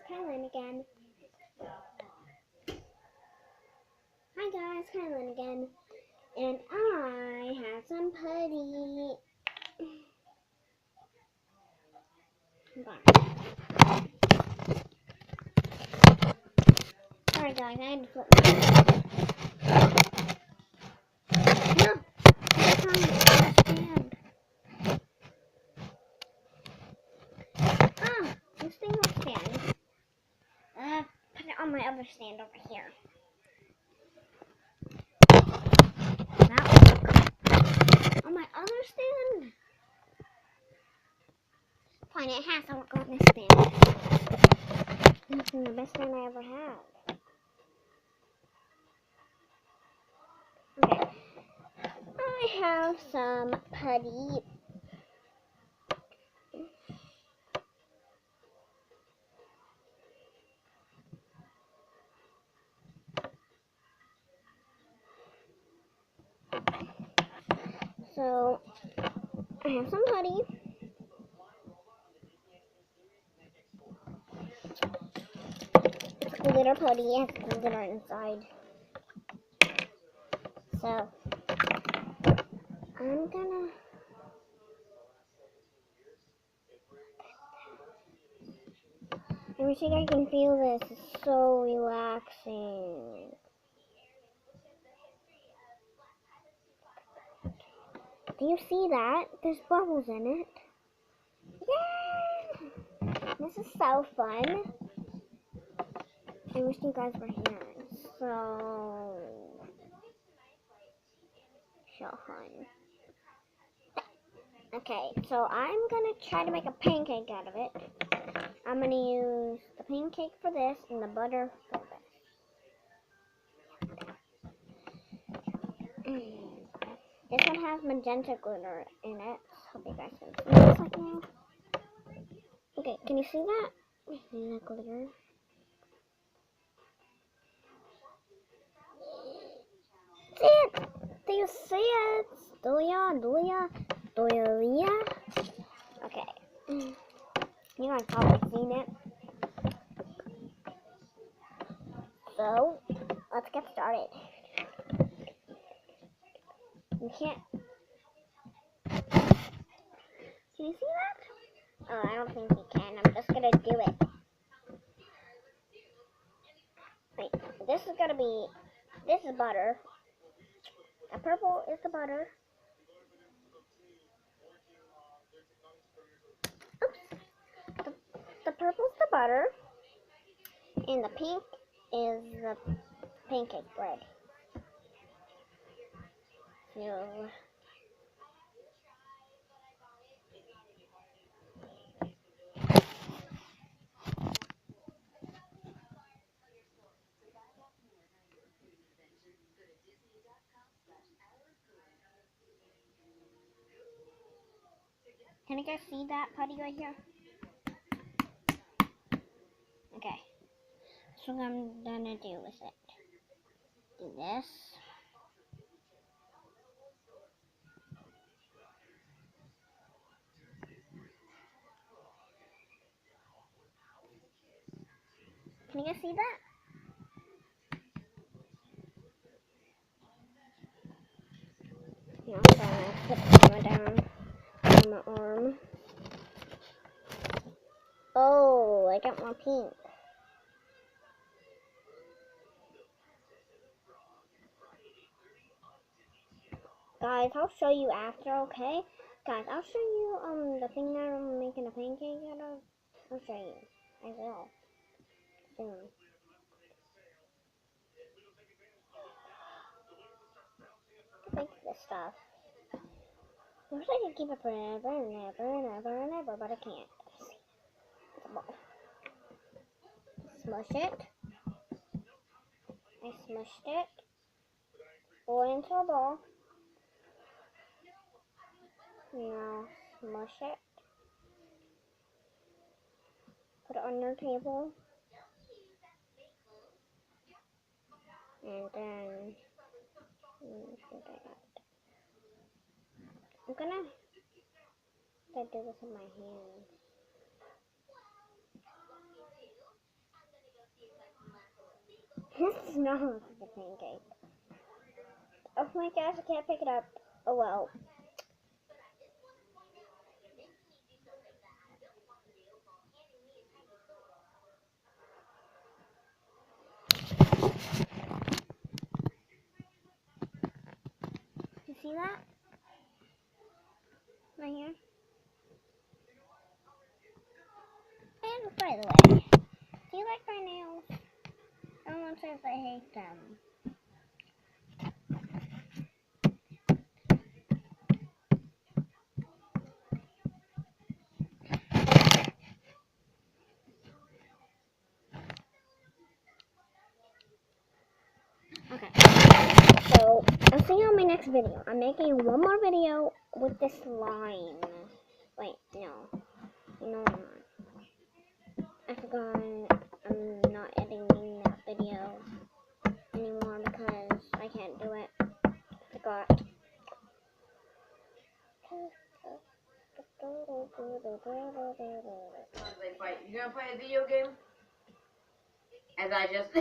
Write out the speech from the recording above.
Kylynn again. Hi guys, Kylynn again. And I have some putty. Sorry guys, I had to flip my No! It's on the stand. Oh, this thing will stand. Put it on my other stand over here. That on my other stand? Fine, it has to work on this stand. This is the best stand I ever had. Okay. I have some putty. So, I have some putty. It's glitter putty. It has glitter inside. So, I'm gonna... I wish you guys can feel this. It's so relaxing. Do you see that? There's bubbles in it. Yay! This is so fun. I wish you guys were here. It's so fun. Okay, so I'm gonna try to make a pancake out of it. I'm gonna use the pancake for this and the butter for this. This one has magenta glitter in it. Hope you guys can see this like now. Okay, can you see that? See that glitter? See it? Do you see it? Do ya? Okay. You guys probably seen it. So, let's get started. You can't... Can you see that? Oh, I don't think you can. I'm just gonna do it. Wait, this is gonna be... This is butter. The purple is the butter. Oops. The purple's the butter. And the pink is the pancake bread. So... Can you guys see that putty right here? Okay. So what I'm gonna do with it. Do this. Can you guys see that? No, I'm gonna put the camera down on my arm. Oh, I got more pink. Guys, I'll show you after, okay? Guys, I'll show you the thing that I'm making a pancake out of. I'll show you. I will. Soon. Make this stuff. I wish I could keep it forever and ever and ever and ever, but I can't. It's a ball. Smush it. I smushed it. Roll into a ball. Now smush it. Put it on your table. And then I'm gonna do this with my hands. This does not look like a pancake. Oh my gosh, I can't pick it up. Oh well. You see that? Right here? And by the way, do you like my nails? Someone says I hate them. Okay. So, I'll see you on my next video. I'm making one more video with this slime. Wait, no. No, I'm not. I forgot I'm not editing that video anymore because I can't do it. I forgot. You gonna play a video game? As I just